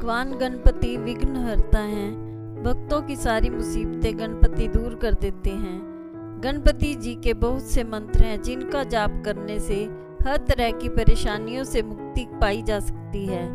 भगवान गणपति विघ्नहर्ता हैं। भक्तों की सारी मुसीबतें गणपति दूर कर देते हैं। गणपति जी के बहुत से मंत्र हैं जिनका जाप करने से हर तरह की परेशानियों से मुक्ति पाई जा सकती है।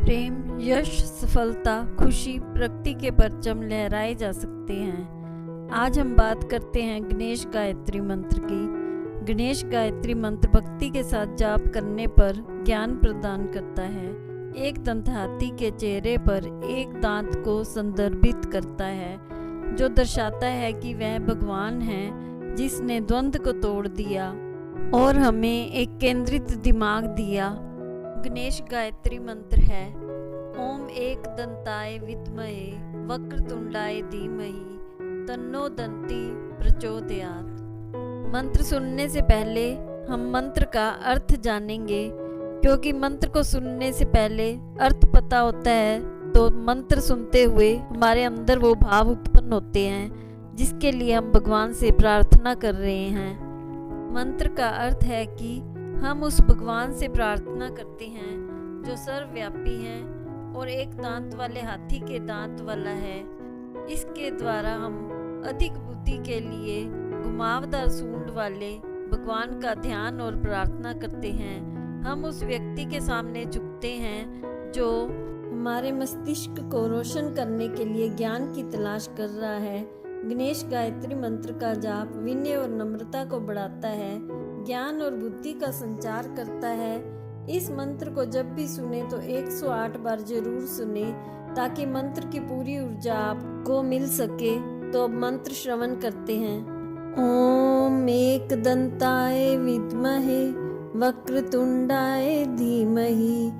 प्रेम, यश, सफलता, खुशी, प्रगति के परचम लहराए जा सकते हैं। आज हम बात करते हैं गणेश गायत्री मंत्र की। गणेश गायत्री मंत्र भक्ति के साथ जाप करने पर ज्ञान प्रदान करता है। एक दंत हाथी के चेहरे पर एक दांत को संदर्भित करता है, जो दर्शाता है कि वह भगवान है जिसने द्वंद्व को तोड़ दिया और हमें एक केंद्रित दिमाग दिया। गणेश गायत्री मंत्र है ओम एक दंताय विद्महे वक्रतुंडाय धीमहि तन्नो दंती प्रचोदयात्। मंत्र सुनने से पहले हम मंत्र का अर्थ जानेंगे, क्योंकि मंत्र को सुनने से पहले अर्थ पता होता है तो मंत्र सुनते हुए हमारे अंदर वो भाव उत्पन्न होते हैं जिसके लिए हम भगवान से प्रार्थना कर रहे हैं। मंत्र का अर्थ है कि हम उस भगवान से प्रार्थना करते हैं जो सर्वव्यापी है और एक दांत वाले हाथी के दांत वाला है। इसके द्वारा हम अधिक बुद्धि के लिए घुमावदार सूंड वाले भगवान का ध्यान और प्रार्थना करते हैं। हम उस व्यक्ति के सामने झुकते हैं जो हमारे मस्तिष्क को रोशन करने के लिए ज्ञान की तलाश कर रहा है। गणेश गायत्री मंत्र का जाप विनय और नम्रता को बढ़ाता है, ज्ञान और बुद्धि का संचार करता है। इस मंत्र को जब भी सुने तो 108 बार जरूर सुने ताकि मंत्र की पूरी ऊर्जा आपको मिल सके। तो मंत्र श्रवण करते हैं। ओम एक दंताय विद्महे वक्रतुंडाय धीमहि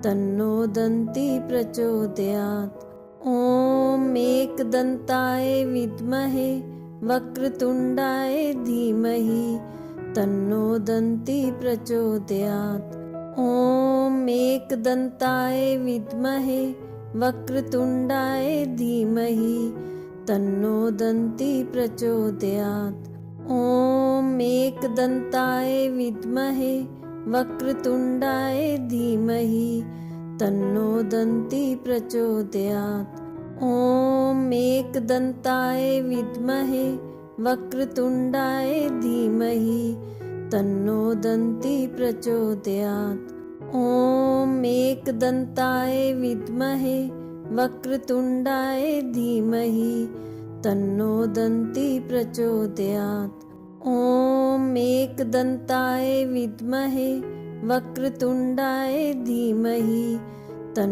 तन्नो दंती प्रचोदयात्। ओम एक दंताय विद्महे वक्रतुंडाय धीमहि तन्नो दंती प्रचोदयात्। ओम एक दंताय विद्महे वक्रतुंडाय धीमहि तन्नो दंती प्रचोदयात्। ओम एक दंताय विद्महे वक्रतुंडाय धीमहि तन्नो दंती प्रचोदयात्। ओम एक दंताय विद्महे वक्रतुंडाय धीमहि तन्नो दंती प्रचोदयात्। ओम एक दंताय विद्महे वक्रतुंडाय धीमहि तन्नो दंती प्रचोदयात्। ओम एक दंताय विद्महे वक्रतुंडाय धीमहि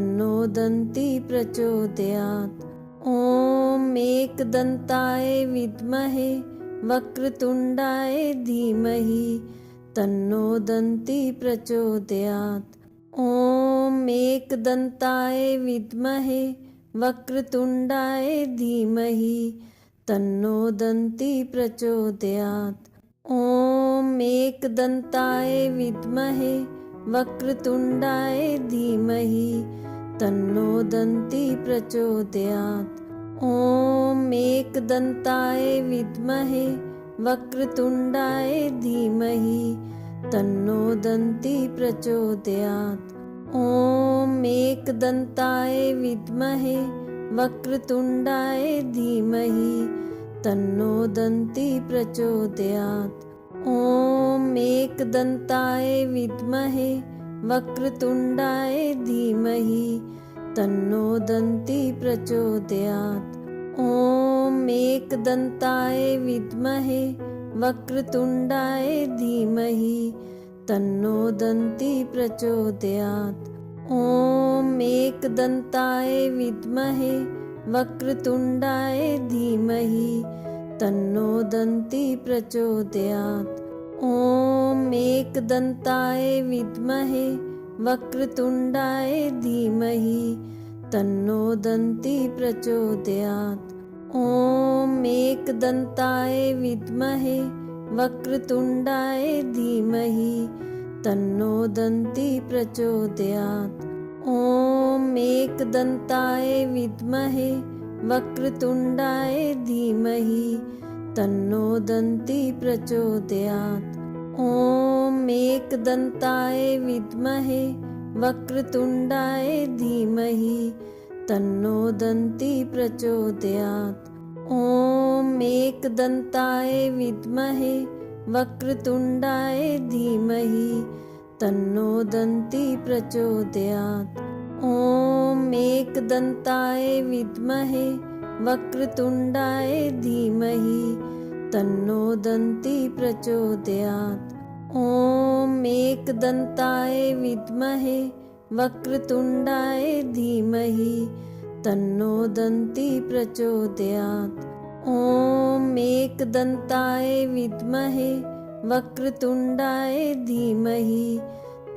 तन्नो दंती प्रचोदयात्। ओम एक दंताय विद्महे वक्रतुंडाय धीमहि तन्नो दंती प्रचोदयात्। ओम एक दंताय विद्महे वक्रतुंडाय धीमहि तन्नो दंती प्रचोदयात्। ओम एक दंताय विद्महे वक्रतुंडाय धीमहि तन्नो दंती प्रचोदयात्। ओम एक दंताय विद्महे वक्रतुंडाय धीमहि तन्नो दंती प्रचोदयात्। ओम एक दंताय विद्महे वक्रतुंडाय धीमहि तन्नो दंती प्रचोदयात्। ओम एक दंताय विद्महे वक्रतुंडाय धीमहि तन्नो दंती प्रचोदयात्। ओम एक दंताय विद्महे वक्रतुंडाय धीमहि तन्नो दंती प्रचोदयात्। ओम एक दंताय विद्महे वक्रतुंडाय धीमहि तन्नो दंती प्रचोदयात्। ओम एक दंताय विद्महे वक्रतुंडाय धीमहि तन्नो दंती प्रचोदयात्। ओम एक दंताय विद्महे वक्रतुंडाय धीमहि तन्नो दंती प्रचोदयात्। ओम एक दंताय विद्महे वक्रतुंडाय धीमहि तन्नो दंती प्रचोदयात्। ओम एक दंताय विद्महे वक्रतुण्डाय धीमहि तन्नो दन्ती प्रचोदयात्। ॐ एकदन्ताय विद्महे वक्रतुण्डाय धीमहि तन्नो दन्ती प्रचोदयात्। ॐ एकदन्ताय विद्महे वक्रतुण्डाय धीमहि तन्नो दन्ती प्रचोदयात्। ॐ एकदन्ताय विद्महे वक्रतुण्डाय धीमहि तन्नो दन्ती प्रचोदयात्। ॐ एकदन्ताय विद्महे वक्रतुण्डाय धीमहि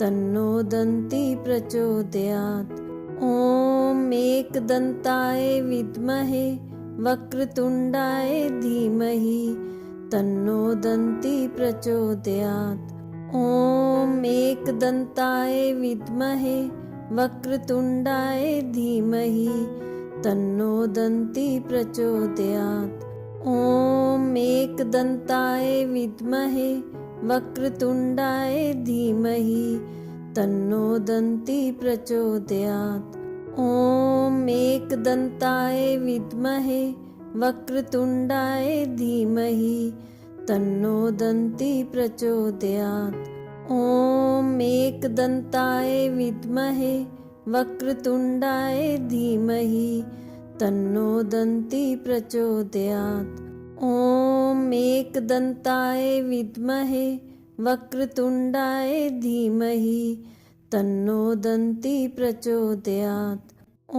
तन्नो दन्ती प्रचोदयात्। ॐ एकदन्ताय विद्महे वक्रतुण्डाय धीमहि तन्नो दन्ती प्रचोदयात्। ॐ एकदन्ताय विद्महे वक्रतुण्डाय धीमहि तन्नो दन्ती प्रचोदयात्। ॐ एकदन्ताय विद्महे वक्रतुण्डाय धीमहि तन्नो दन्ती प्रचोदयात्। ॐ एकदन्ताय विद्महे वक्रतुण्डाय धीमहि तन्नो दन्ती प्रचोदयात्। ॐ एकदन्ताय विद्महे वक्रतुण्डाय धीमहि तन्नो दन्ती प्रचोदयात्। ॐ एकदन्ताय विद्महे वक्रतुण्डाय धीमहि तन्नो दन्ती प्रचोदयात्।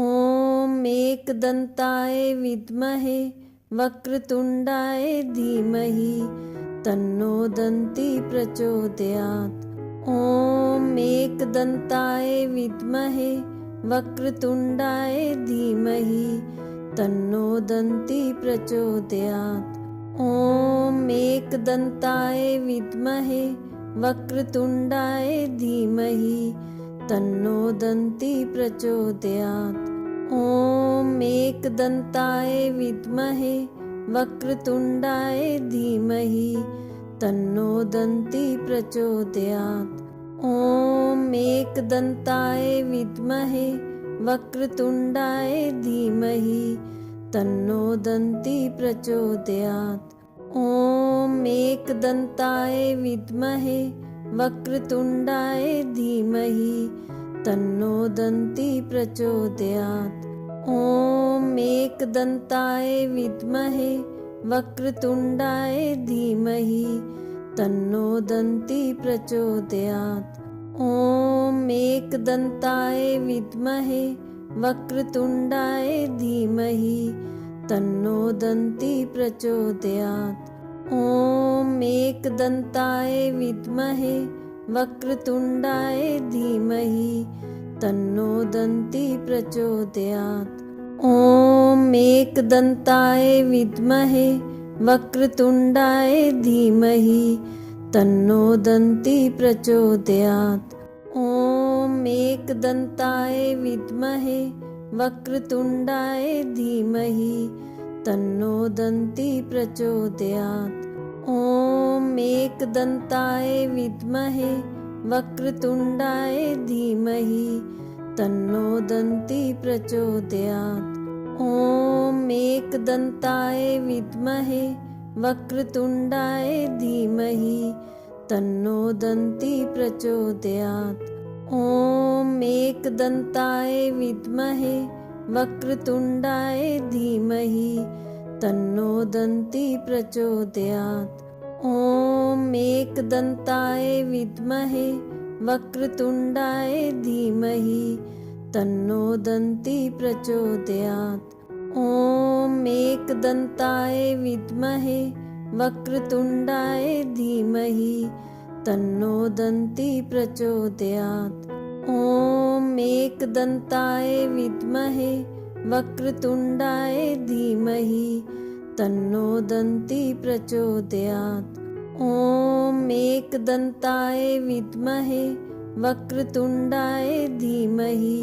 ॐ एकदन्ताय विद्महे वक्रतुण्डाय धीमहि तन्नो दन्ती प्रचोदयात्। ॐ एकदन्ताय विद्महे वक्रतुण्डाय धीमहि तन्नो दन्ती प्रचोदयात्। ॐ एकदन्ताय विद्महे वक्रतुण्डाय धीमहि तन्नो दन्ती प्रचोदयात्। ॐ एकदन्ताय विद्महे वक्रतुण्डाय धीमहि तन्नो दन्ती प्रचोदयात्। ॐ एकदन्ताय विद्महे वक्रतुण्डाय धीमहि तन्नो दन्ती प्रचोदयात्। ॐ एकदन्ताय विद्महे वक्रतुण्डाय धीमहि तन्नो दन्ती प्रचोदयात्। ॐ एकदन्ताय विद्महे वक्रतुण्डाय धीमहि तन्नो दन्ती प्रचोदयात्। ॐ एकदन्ताय विद्महे वक्रतुण्डाय धीमहि तन्नो दन्ती प्रचोदयात्। ॐ एकदन्ताय विद्महे वक्रतुण्डाय धीमहि तन्नो दन्ती प्रचोदयात्। ॐ एकदन्ताय विद्महे वक्रतुण्डाय धीमहि तन्नो दन्ती प्रचोदयात्। ॐ एकदन्ताय विद्महे वक्रतुण्डाय धीमहि तन्नो दन्ती प्रचोदयात्। ॐ एकदन्ताय विद्महे वक्रतुण्डाय धीमहि तन्नो दन्ती प्रचोदयात्। ॐ एकदन्ताय विद्महे वक्रतुण्डाय धीमहि तन्नो दन्ती प्रचोदयात्। ॐ एकदन्ताय विद्महे वक्रतुण्डाय धीमहि तन्नो दन्ती प्रचोदयात्। ॐ एकदन्ताय विद्महे वक्रतुण्डाय धीमहि तन्नो दन्ती प्रचोदयात्। ॐ एकदन्ताय विद्महे वक्रतुण्डाय धीमहि तन्नो दन्ती प्रचोदयात्। ॐ एकदन्ताय विद्महे वक्रतुण्डाय धीमहि तन्नो दन्ती प्रचोदयात्। ॐ एकदन्ताय विद्महे वक्रतुण्डाय धीमहि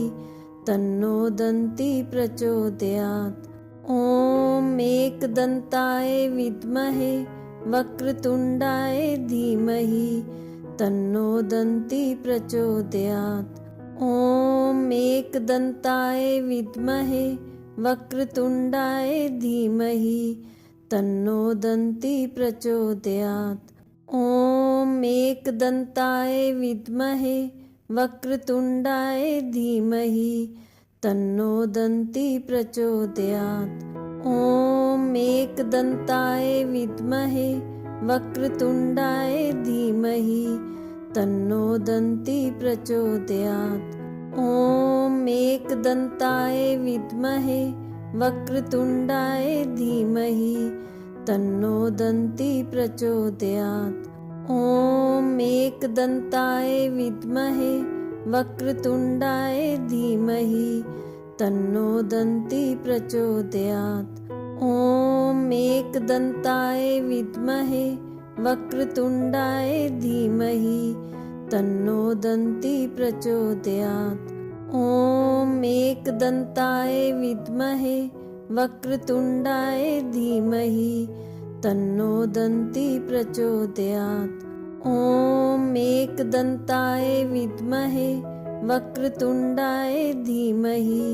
तन्नो दन्ती प्रचोदयात्। ॐ एकदन्ताय विद्महे वक्रतुण्डाय धीमहि तन्नो दन्ती प्रचोदयात्। ॐ एकदन्ताय विद्महे वक्रतुण्डाय धीमहि तन्नो दन्ती प्रचोदयात्। ॐ एकदन्ताय विद्महे वक्रतुण्डाय धीमहि तन्नो दन्ती प्रचोदयात्। ॐ एकदन्ताय विद्महे वक्रतुण्डाय धीमहि तन्नो दन्ती प्रचोदयात्। ॐ एकदन्ताय विद्महे वक्रतुण्डाय धीमहि तन्नो दन्ती प्रचोदयात्। ॐ एकदन्ताय विद्महे वक्रतुण्डाय धीमहि तन्नो दन्ती प्रचोदयात्। ॐ एकदन्ताय विद्महे वक्रतुण्डाय धीमहि तन्नो दन्ती प्रचोदयात्। ॐ एकदन्ताय विद्महे वक्रतुण्डाय धीमहि तन्नो दन्ती प्रचोदयात्। ॐ एकदन्ताय विद्महे वक्रतुण्डाय धीमहि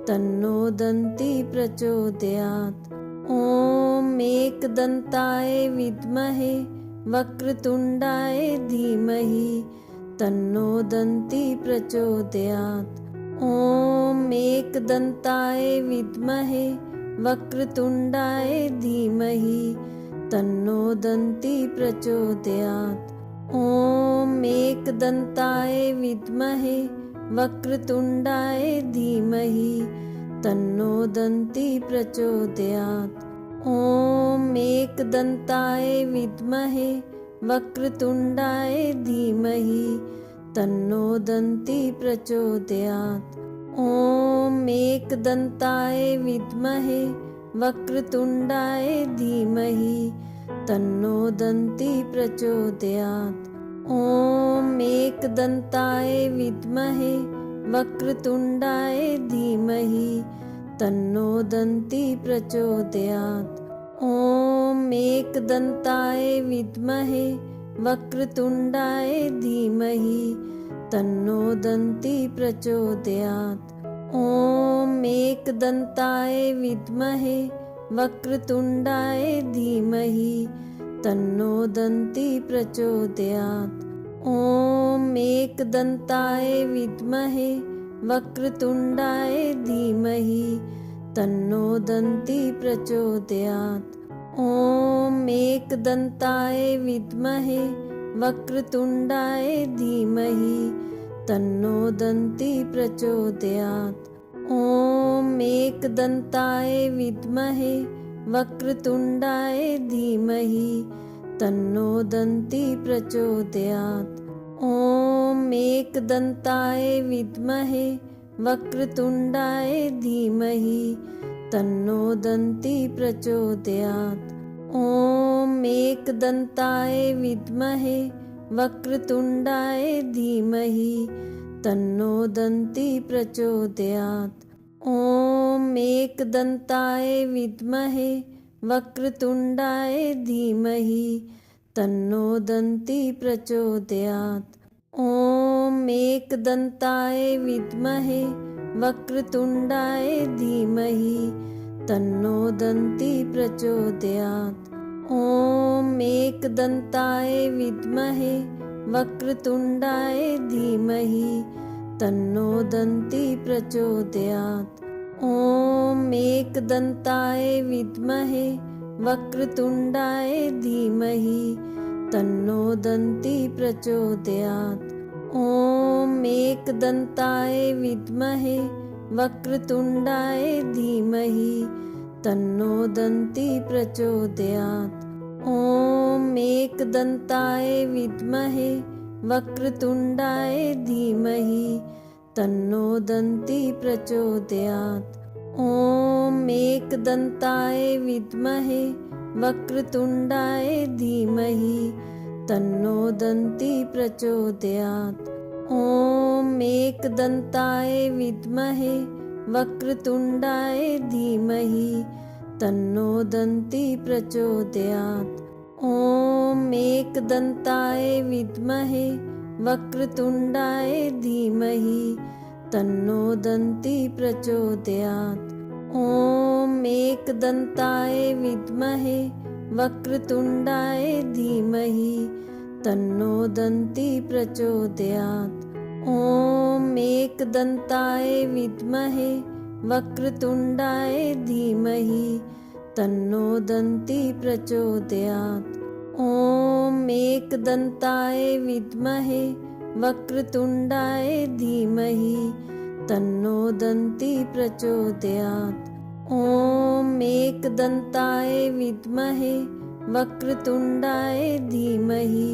तन्नो दन्ती प्रचोदयात्। ॐ एकदन्ताय विद्महे वक्रतुण्डाय धीमहि तन्नो दन्ती प्रचोदयात्। ॐ एकदन्ताय विद्महे वक्रतुण्डाय धीमहि तन्नो दन्ती प्रचोदयात्। ॐ एकदन्ताय विद्महे वक्रतुण्डाय धीमहि तन्नो दन्ती प्रचोदयात्। ॐ एकदन्ताय विद्महे वक्रतुण्डाय धीमहि तन्नो दन्ती प्रचोदयात्। ॐ एकदन्ताय विद्महे वक्रतुण्डाय धीमहि तन्नो दन्ती प्रचोदयात्। ॐ एकदन्ताय विद्महे वक्रतुण्डाय धीमहि तन्नो दन्ती प्रचोदयात्। ॐ एकदन्ताय विद्महे वक्रतुण्डाय धीमहि तन्नो दन्ती प्रचोदयात्। ॐ एकदन्ताय विद्महे वक्रतुण्डाय धीमहि तन्नो दन्ती प्रचोदयात्। ॐ एकदन्ताय विद्महे वक्रतुण्डाय धीमहि तन्नो दन्ती प्रचोदयात्। ॐ एकदन्ताय विद्महे वक्रतुण्डाय धीमहि तन्नो दन्ती प्रचोदयात्। ॐ एकदन्ताय विद्महे वक्रतुण्डाय धीमहि तन्नो दन्ती प्रचोदयात्। ॐ एकदन्ताय विद्महे वक्रतुण्डाय धीमहि तन्नो दन्ती प्रचोदयात्। ॐ एकदन्ताय विद्महे वक्रतुण्डाय धीमहि तन्नो दन्ती प्रचोदयात्। ॐ एकदन्ताय विद्महे वक्रतुण्डाय धीमहि तन्नो दन्ती प्रचोदयात्। ॐ एकदन्ताय विद्महे वक्रतुण्डाय धीमहि तन्नो दन्ती प्रचोदयात्। ॐ एकदन्ताय विद्महे वक्रतुण्डाय धीमहि तन्नो दन्ती प्रचोदयात्। ॐ एकदन्ताय विद्महे वक्रतुण्डाय धीमहि तन्नो दन्ती प्रचोदयात्। ॐ एकदन्ताय विद्महे वक्रतुण्डाय धीमहि तन्नो दन्ती प्रचोदयात्। ॐ एकदन्ताय विद्महे वक्रतुण्डाय धीमहि तन्नो दन्ती प्रचोदयात्। ॐ एकदन्ताय विद्महे वक्रतुण्डाय धीमहि तन्नो दन्ती प्रचोदयात्। ॐ एकदन्ताय विद्महे वक्रतुण्डाय धीमहि तन्नो दन्ती प्रचोदयात्। ॐ एकदन्ताय विद्महे वक्रतुण्डाय धीमहि तन्नो दन्ती प्रचोदयात्। ॐ एकदन्ताय विद्महे वक्रतुण्डाय धीमहि तन्नो दन्ती प्रचोदयात्। ॐ एकदन्ताय विद्महे वक्रतुण्डाय धीमहि तन्नो दन्ती प्रचोदयात्। ॐ एकदन्ताय विद्महे वक्रतुण्डाय धीमहि तन्नो दन्ती प्रचोदयात्। ॐ एकदन्ताय विद्महे वक्रतुण्डाय धीमहि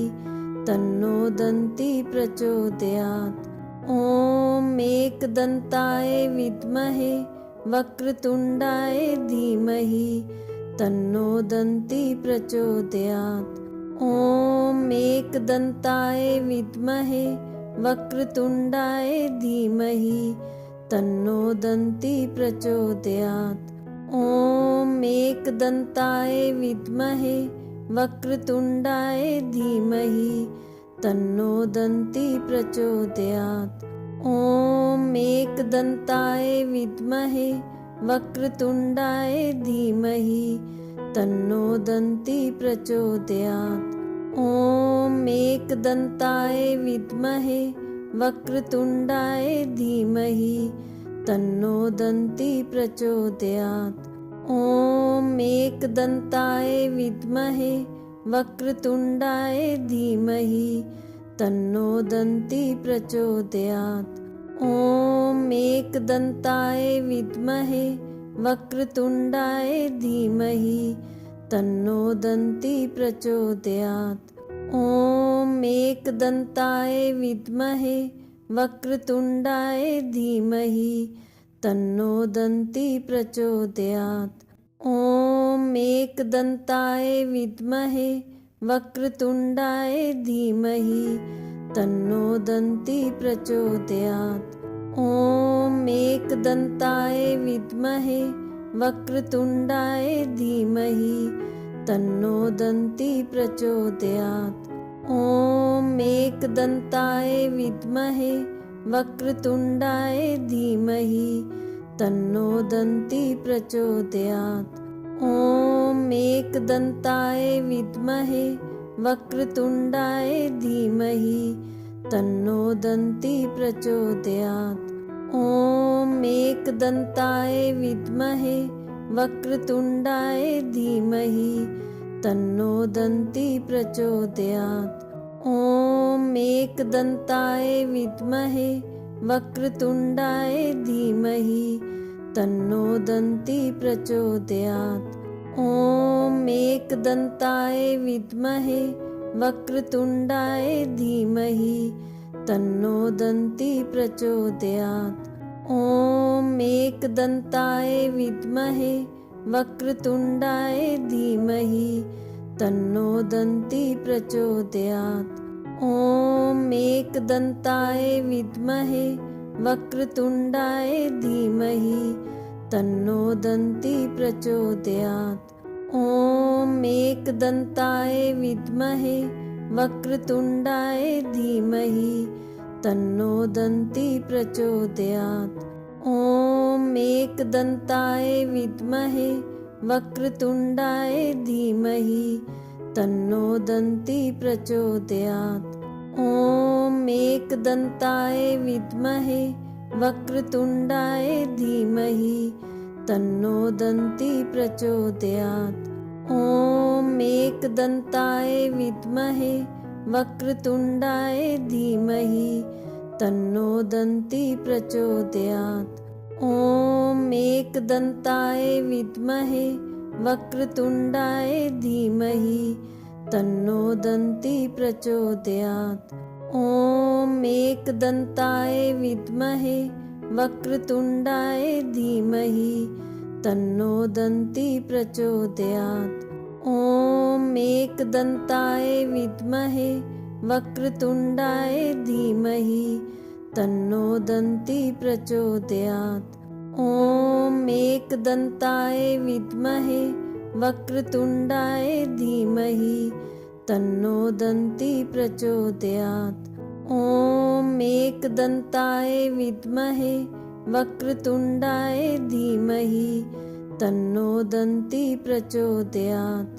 तन्नो दन्ती प्रचोदयात्। ॐ एकदन्ताय विद्महे वक्रतुण्डाय धीमहि तन्नो दन्ती प्रचोदयात्। ॐ एकदन्ताय विद्महे वक्रतुण्डाय धीमहि तन्नो दन्ती प्रचोदयात्। ॐ एकदन्ताय विद्महे वक्रतुण्डाय धीमहि तन्नो दन्ती प्रचोदयात्। ॐ एकदन्ताय विद्महे वक्रतुण्डाय धीमहि तन्नो दन्ती प्रचोदयात्। ॐ एकदन्ताय विद्महे वक्रतुण्डाय धीमहि तन्नो दन्ती प्रचोदयात्। ॐ एकदन्ताय विद्महे वक्रतुण्डाय धीमहि तन्नो दन्ती प्रचोदयात्। ॐ एकदन्ताय विद्महे वक्रतुण्डाय धीमहि तन्नो दन्ती प्रचोदयात्। ॐ एकदन्ताय विद्महे वक्रतुण्डाय धीमहि तन्नो दन्ती प्रचोदयात्। ॐ एकदन्ताय विद्महे वक्रतुण्डाय धीमहि तन्नो दन्ती प्रचोदयात्। ॐ एकदन्ताय विद्महे वक्रतुण्डाय धीमहि तन्नो दन्ती प्रचोदयात्। ॐ एकदन्ताय विद्महे वक्रतुण्डाय धीमहि तन्नो दन्ती प्रचोदयात्। ॐ एकदन्ताय विद्महे वक्रतुण्डाय धीमहि तन्नो दन्ती प्रचोदयात्। ॐ एकदन्ताय विद्महे वक्रतुण्डाय धीमहि तन्नो दन्ती प्रचोदयात्। ॐ एकदन्ताय विद्महे वक्रतुण्डाय धीमहि तन्नो दन्ती प्रचोदयात्। ॐ एकदन्ताय विद्महे वक्रतुण्डाय धीमहि तन्नो दन्ती प्रचोदयात्। ॐ एकदन्ताय विद्महे वक्रतुण्डाय धीमहि तन्नो दन्ती प्रचोदयात्। ॐ एकदन्ताय विद्महे वक्रतुण्डाय धीमहि तन्नो दन्ती प्रचोदयात्। ॐ एकदन्ताय विद्महे वक्रतुण्डाय धीमहि तन्नो दन्ती प्रचोदयात्। ॐ एकदन्ताय विद्महे वक्रतुण्डाय धीमहि तन्नो दन्ती प्रचोदयात्। ॐ एकदन्ताय विद्महे वक्रतुण्डाय धीमहि तन्नो दन्ती प्रचोदयात्। ॐ एकदन्ताय विद्महे वक्रतुण्डाय धीमहि तन्नो दन्ती प्रचोदयात्। ॐ एकदन्ताय विद्महे वक्रतुण्डाय धीमहि तन्नो दन्ती प्रचोदयात्। ॐ एकदन्ताय विद्महे वक्रतुण्डाय धीमहि तन्नो दन्ती प्रचोदयात्। ॐ एकदन्ताय विद्महे वक्रतुण्डाय धीमहि तन्नो दन्ती प्रचोदयात्। ॐ एकदन्ताय विद्महे वक्रतुण्डाय धीमहि तन्नो दन्ती प्रचोदयात्। ॐ एकदन्ताय विद्महे वक्रतुण्डाय धीमहि तन्नो दन्ती प्रचोदयात्।